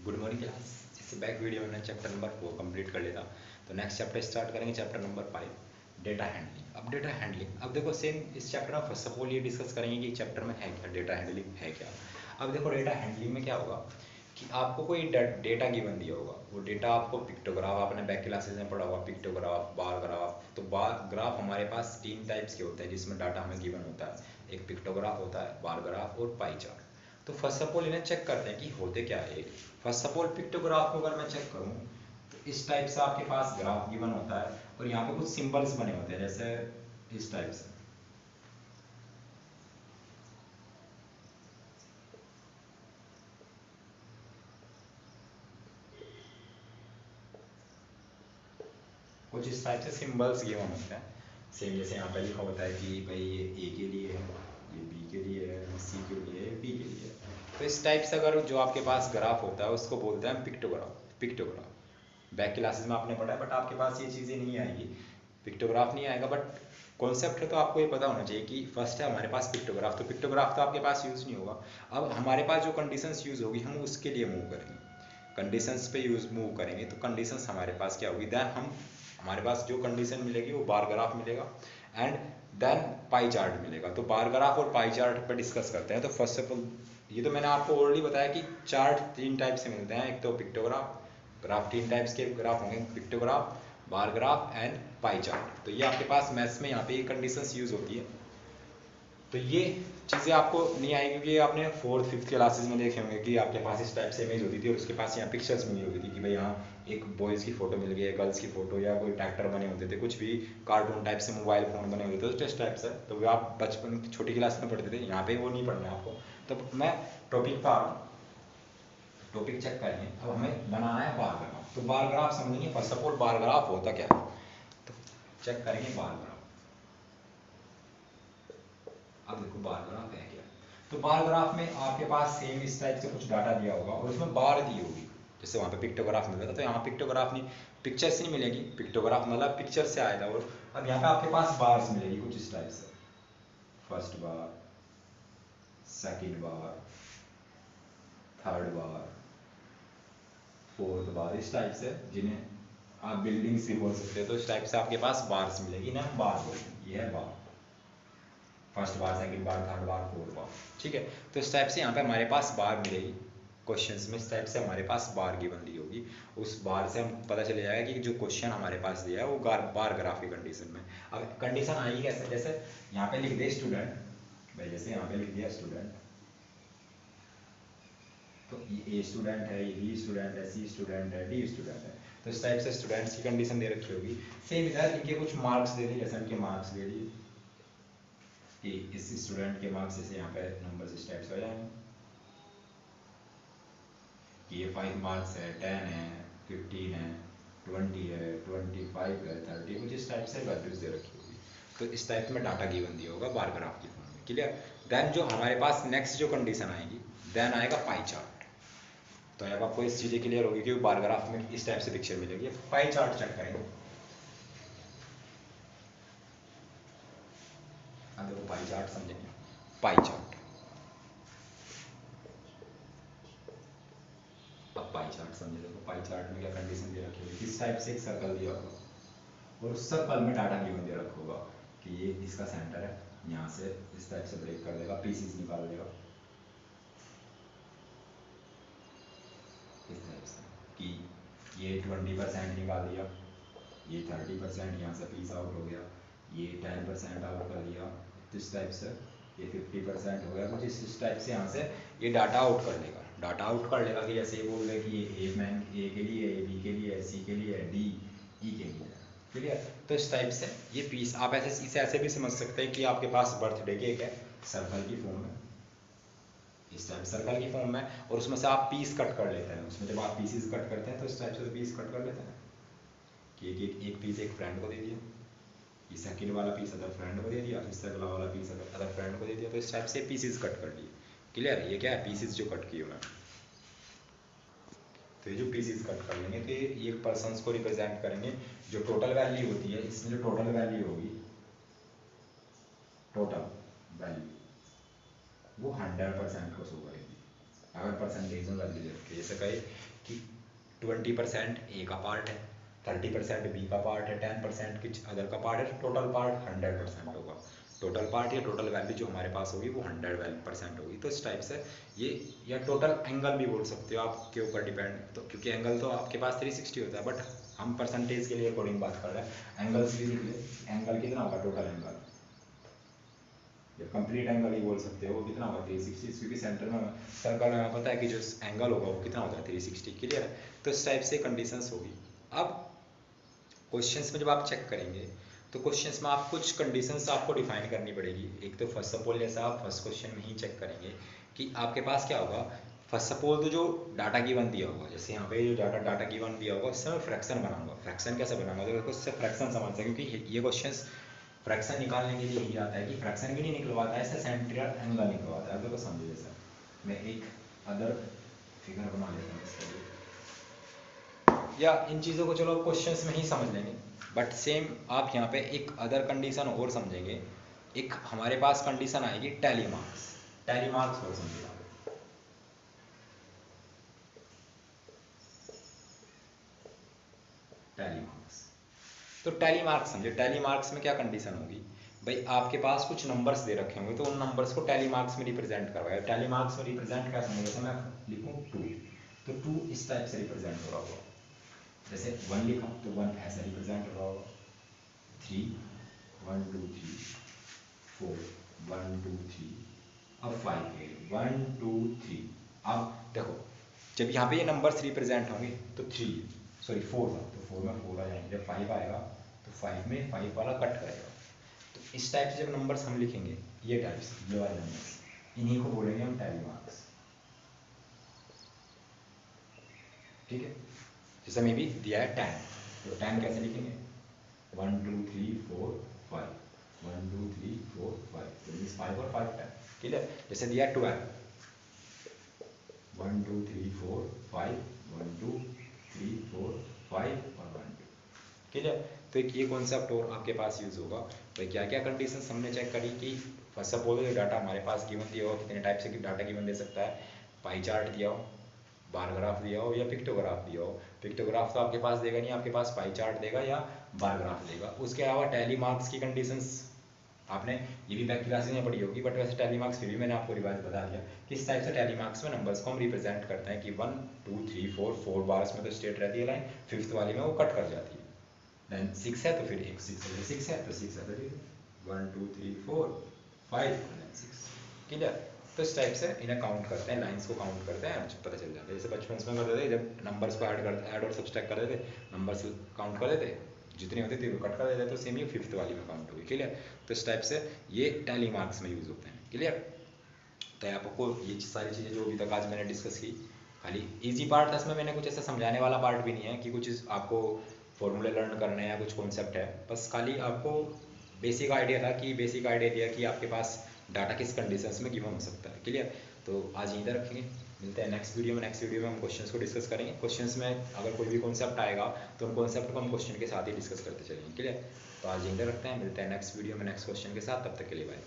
Good morning class. इससे back video में मैंने चैप्टर नंबर 4 कंप्लीट कर लिया था। तो नेक्स्ट चैप्टर स्टार्ट करेंगे, चैप्टर नंबर 5 डेटा हैंडलिंग। अब डेटा हैंडलिंग, अब देखो सेम इस चैप्टर में फर्स्ट ऑफ ऑल ये डिस्कस करेंगे कि चैप्टर में है क्या, डेटा हैंडलिंग है क्या। अब देखो डेटा हैंडलिंग में क्या होगा कि आपको कोई डेटा गिवन दिया होगा, वो डेटा आपको पिक्टोग्राफ, आपने बैक क्लासेस में पढ़ा होगा पिक्टोग्राफ, बार ग्राफ। तो बार ग्राफ हमारे पास 3 टाइप्स के होते हैं जिसमें डाटा हमें गिवन होता है, एक पिक्टोग्राफ होता है, बार ग्राफ और पाई चार्ट। तो फर्स्ट ऑफ ऑल इन्हें चेक करते हैं कि होते क्या है। फर्स्ट ऑफ ऑल पिक्टोग्राफ को अगर मैं चेक करूं तो इस टाइप से आपके पास ग्राफ गिवन होता है और यहाँ पे कुछ सिंबल्स बने होते हैं जैसे इस टाइप से। कुछ इस टाइप से सिंबल्स गिवन होते हैं। सेम जैसे यहाँ पे लिखा होता है कि भाई ये ए के लिए है, ये बी के लिए है, सी के लिए है, बी के लिए है। तो इस टाइप से अगर जो आपके पास ग्राफ होता है उसको बोलते हैं पिक्टोग्राफ। पिक्टोग्राफ बैक क्लासेस में आपने पढ़ा है, बट आपके पास ये चीज़ें नहीं आएगी, पिक्टोग्राफ नहीं आएगा। बट कॉन्सेप्ट है तो आपको ये पता होना चाहिए कि फर्स्ट है हमारे पास पिक्टोग्राफ, तो पिक्टोग्राफ तो आपके पास यूज़ नहीं होगा। अब हमारे पास जो कंडीशंस यूज़ होगी हम उसके लिए मूव करेंगे, कंडीशंस पे यूज मूव करेंगे। तो कंडीशंस हमारे पास क्या होगी, देन हम हमारे पास जो कंडीशन मिलेगी वो बार ग्राफ मिलेगा एंड देन पाई चार्ट मिलेगा। तो बार ग्राफ और पाई चार्ट पर डिस्कस करते हैं। तो फर्स्ट ऑफ ऑल ये तो मैंने आपको ऑलरेडी बताया कि चार्ट 3 टाइप से मिलते हैं, एक तो पिक्टोग्राफ, ग्राफ 3 टाइप्स के ग्राफ होंगे, pictograph, bar graph and pie chart. तो ये आपके पास मैथ्स में यहाँ पे ये कंडीशंस यूज होती है। तो ये चीज़ें आपको नहीं आएगी क्योंकि आपने 4th 5th क्लासेस में देखे होंगे कि आपके पास इस टाइप से इमेज होती थी और उसके पास यहाँ पिक्चर्स मिली होती थी कि भाई यहाँ एक बॉयज़ की फ़ोटो मिल गई है, गर्ल्स की फ़ोटो, या कोई ट्रैक्टर बने होते थे, कुछ भी कार्टून टाइप से मोबाइल फ़ोन बने होते थे, तो इस टाइप से। तो वो आप बचपन छोटी क्लास में पढ़ते थे, यहाँ पे वो नहीं पढ़ना है आपको। तो मैं टॉपिक पर आ रहा हूँ, टॉपिक चेक करेंगे। अब हमें बनाना है बार ग्राफ। तो बार ग्राफ समझेंगे first of all bar graph होता क्या है, तो चेक करेंगे बार ग्राफ। अब देखो बार ग्राफ है क्या। तो बार ग्राफ में आपके पास सेम इस टाइप से कुछ डाटा दिया होगा और उसमें बार दी होगी, जैसे वहाँ पे पिक्टोग्राफ मिल रहा था तो यहाँ पिक्टोग्राफ नहीं, पिक्चर्स नहीं मिलेगी, पिक्टोग्राफ मतलब पिक्चर से आया था। और अब यहाँ पे आपके पास बार्स मिलेगी कुछ इस टाइप से, फर्स्ट बार, सेकंड बार, थर्ड बार, फोर्थ बार, इस टाइप से, जिन्हें आप बिल्डिंग्स भी बोल सकते हो। तो इस टाइप से आपके पास बार्स मिलेगी ना, बार बोलेंगे, ये है बार, फर्स्ट बार, सेकंड बार, थर्ड बार, फोर्थ बार, ठीक है। तो इस टाइप से यहाँ पे हमारे पास बार मिलेगी क्वेश्चंस में, इस टाइप से हमारे पास बार गिवन दी होगी। उस बार से हम पता चल जाएगा कि जो क्वेश्चन हमारे पास दिया है वो बार ग्राफ की कंडीशन में। अब कंडीशन आएगी कैसे, जैसे यहाँ पे लिख दे स्टूडेंट, भाई जैसे यहाँ पे लिख दिया स्टूडेंट, तो ये ए स्टूडेंट है, ये बी स्टूडेंट है, सी स्टूडेंट है, डी स्टूडेंट है। तो इस टाइप से स्टूडेंट्स की कंडीशन दे रखी होगी। सेम इधर इनके कुछ मार्क्स दे दिए, जैसे इनके मार्क्स दे दिए कि इस स्टूडेंट के मार्क्स जैसे यहाँ पे नंबर इस टाइप से हो जाएंगे कि ये 5 मार्क्स है, 10 है, 15 है, 20 है, 25 है, 30, कुछ इस टाइप से वैल्यूज दे रखी होगी। तो इस टाइप में डाटा गिवन दिया होगा बार ग्राफ की फॉर्म में, क्लियर। देन जो हमारे पास नेक्स्ट जो कंडीशन आएगी, देन आएगा पाई चार्ट। तो अब आपको इस चीज़ें क्लियर होगी कि बार ग्राफ में इस टाइप से पिक्चर मिलेगी। पाई चार्ट चेक करेंगे। अब देखो पाई चार्ट समझेंगे, पाई चार्ट। अब पाई चार्ट समझे, देखो पाई चार्ट में क्या कंडीशन दे रखी होगी, किस टाइप से एक सर्कल दिया होगा और उस सर्कल में डाटा गिवन दे रखा होगा कि ये इसका सेंटर है, यहाँ से इस टाइप से ब्रेक कर देगा, पीसीस निकाल देगा इस टाइप से कि ये 20% निकाल दिया, ये 30%, यहाँ से पीस आउट हो गया, ये 10% आउट कर दिया, तो इस टाइप से ये 50% हो गया, कुछ इस टाइप से यहाँ से ये डाटा आउट कर लेगा। डाटा आउट कर लेगा कि जैसे ये बोल रहे कि ये ए के लिए है, बी के लिए है, सी के लिए है, डी ई के लिए है, क्लियर। तो इस टाइप से ये पीस आप ऐसे इसे ऐसे भी समझ सकते हैं कि आपके पास बर्थडे केक है सर्कल की फॉर्म में, इस टाइप सर्कल की फॉर्म में, और उसमें से आप पीस कट कर लेते हैं। उसमें जब आप पीसीस कट करते हैं तो इस टाइप से पीस कट कर लेते हैं कि एक पीस एक फ्रेंड को दे दिया, ये सेकंड वाला पीस अदर फ्रेंड को दे दिया, इस अगला वाला पीस अदर फ्रेंड को दे दिया। तो इस टाइप से पीसेस कट कर लिए, क्लियर। ये क्या है, पीसेस जो कट किए उन्होंने। तो ये जो पीसेस कट कर लेंगे तो ये एक पर्सन को रिप्रेजेंट करेंगे। जो टोटल वैल्यू होती है, इसमें जो टोटल वैल्यू होगी, टोटल वैल्यू वो 100% को शो करेगी अगर परसेंटेज में वैल्यू दे रखी है। जैसे कहे कि 20% ए का पार्ट है, 30% बी का पार्ट है, 10% कुछ अदर का पार्ट है, टोटल पार्ट 100% होगा। टोटल पार्ट या टोटल वैल्यू जो हमारे पास होगी वो 100% होगी। तो इस टाइप से ये, या टोटल एंगल भी बोल सकते हो, आपके ऊपर डिपेंड, तो क्योंकि एंगल तो आपके पास 360 होता है, बट हम परसेंटेज के लिए अकॉर्डिंग बात कर रहे हैं। एंगल्स भी लिख ले, एंगल कितना होगा, टोटल एंगल या कंप्लीट एंगल ही बोल सकते हो, वो कितना होगा 360, क्योंकि सेंटर में सर्कल में पता है कि जो एंगल होगा वो कितना होता है 360। क्लियर है? तो इस टाइप से कंडीशंस होगी। अब क्वेश्चंस में जब आप चेक करेंगे तो क्वेश्चंस में आप कुछ कंडीशंस आपको डिफाइन करनी पड़ेगी। एक तो फर्स्ट ऑफ ऑल जैसा आप फर्स्ट क्वेश्चन में ही चेक करेंगे कि आपके पास क्या होगा। फर्स्ट ऑफ ऑल तो जो डाटा गिवन दिया होगा, जैसे यहाँ पे जो डाटा गिवन दिया होगा उससे मैं फ्रैक्शन बनाऊंगा। फ्रैक्शन कैसे बनाऊंगा, तो उससे फ्रैक्शन समझ सकें, क्योंकि ये क्वेश्चन फ्रैक्शन निकालने के लिए यही आता है कि फ्रैक्शन भी नहीं निकलवाता है, इससे सेंट्रल एंगल निकलवाता है। तो समझिए, जैसा मैं एक अदर फिगर बना लेता हूँ इसके लिए, या इन चीज़ों को चलो क्वेश्चंस में ही समझ लेंगे, बट सेम आप यहाँ पे एक अदर कंडीशन और समझेंगे। एक हमारे पास कंडीशन आएगी टैली मार्क्स। टैली मार्क्स और समझिए, टैली मार्क्स। तो टैली मार्क्स समझिए, टैली मार्क्स में क्या कंडीशन होगी भाई, आपके पास कुछ नंबर्स दे रखे होंगे, तो उन नंबर्स को टैली मार्क्स में रिप्रेजेंट करवाया। टैली मार्क्स में रिप्रेजेंट क्या समझे, जैसे मैं लिखूँ 2, तो 2 इस टाइप से रिप्रेजेंट हो रहा होगा। जैसे 1 लिखा तो 1 ऐसा रिप्रेजेंट हो रहा होगा। 3 1 2 3 4 1 2 3, अब 5 1 2 3। अब देखो, जब यहाँ पे ये नंबर्स रिप्रेजेंट होंगे तो 4 था, तो 4 में 4 आ जाएंगे। जब 5 आएगा तो 5 में 5 वाला कट करेगा। तो इस टाइप से जब नंबर्स हम लिखेंगे, ये टाइप्स, ये वाले नंबर्स, इन्हीं को बोलेंगे हम टैली मार्क्स। ठीक है? जैसे में भी दिया है 10, तो 10 कैसे लिखेंगे, 1 2 3 4 5, 1 2 3 4 5, तो मीन्स 5 और 5 10। क्लियर? जैसे दिया 12, 1 2 3 4 5, 1 2 3 4 5 और 1 2। क्लियर? तो एक ये कॉन्सेप्ट और आपके पास यूज होगा भाई, क्या क्या कंडीशंस हमने चेक करी कि फर्स्ट ऑफ ऑल जो डाटा हमारे पास गिवन दिया हो, कितने टाइप से डाटा गिवन दे सकता है, पाई चार्ट दिया हो, बार ग्राफ दिया हो या पिक्टोग्राफ दिया हो। पिक्टोग्राफ तो आपके पास देगा नहीं, आपके पास पाई चार्ट देगा या बार ग्राफ देगा। उसके अलावा टैली मार्क्स की कंडीशंस आपने ये भी बैक क्लासेस में पढ़ी होगी, बट वैसे टैली मार्क्स फिर भी मैंने आपको रिवाइज बता दिया किस टाइप से टैली मार्क्स में नंबर्स को हम रिप्रेजेंट करते हैं कि 1 2 3 4 बार्स में तो स्ट्रेट रहती है लाइन, फिफ्थ वाली में वो कट कर जाती है। देन 6 है तो फिर एक 6 है, 6 है तो 6 है, तो 1 2 3 4 5 6। क्लियर? तो इस टाइप से इन्हें काउंट करते हैं, लाइंस को काउंट करते हैं, पता चल जाता है। जैसे बचपन में करते थे, जब नंबर्स को ऐड और सब्सट्रैक्ट कर देते, नंबर्स काउंट कर देते, जितनी होती थी वो कट कर देते, तो सेम ही फिफ्थ वाली में काउंट होगी। क्लियर? तो इस टाइप से ये टैली मार्क्स में यूज होते हैं। क्लियर? तो आपको ये सारी चीज़ें जो अभी तक आज मैंने डिस्कस की, खाली इजी पार्ट था, इसमें मैंने कुछ ऐसा समझाने वाला पार्ट भी नहीं है कि कुछ आपको फॉर्मूले लर्न करने या कुछ कॉन्सेप्ट है, बस खाली आपको बेसिक आइडिया था कि बेसिक आइडिया दिया कि आपके पास डाटा किस कंडीशंस में गिवन हो सकता है। क्लियर? तो आज यहीं तक रखेंगे, मिलते हैं नेक्स्ट वीडियो में। नेक्स्ट वीडियो में हम क्वेश्चंस को डिस्कस करेंगे। क्वेश्चंस में अगर कोई भी कॉन्सेप्ट आएगा तो उन कॉन्सेप्ट को हम क्वेश्चन के साथ ही डिस्कस करते चलेंगे। क्लियर? तो आज यहीं तक रखते हैं, मिलते हैं नेक्स्ट वीडियो में नेक्स्ट क्वेश्चन के साथ। तब तक के लिए बाय।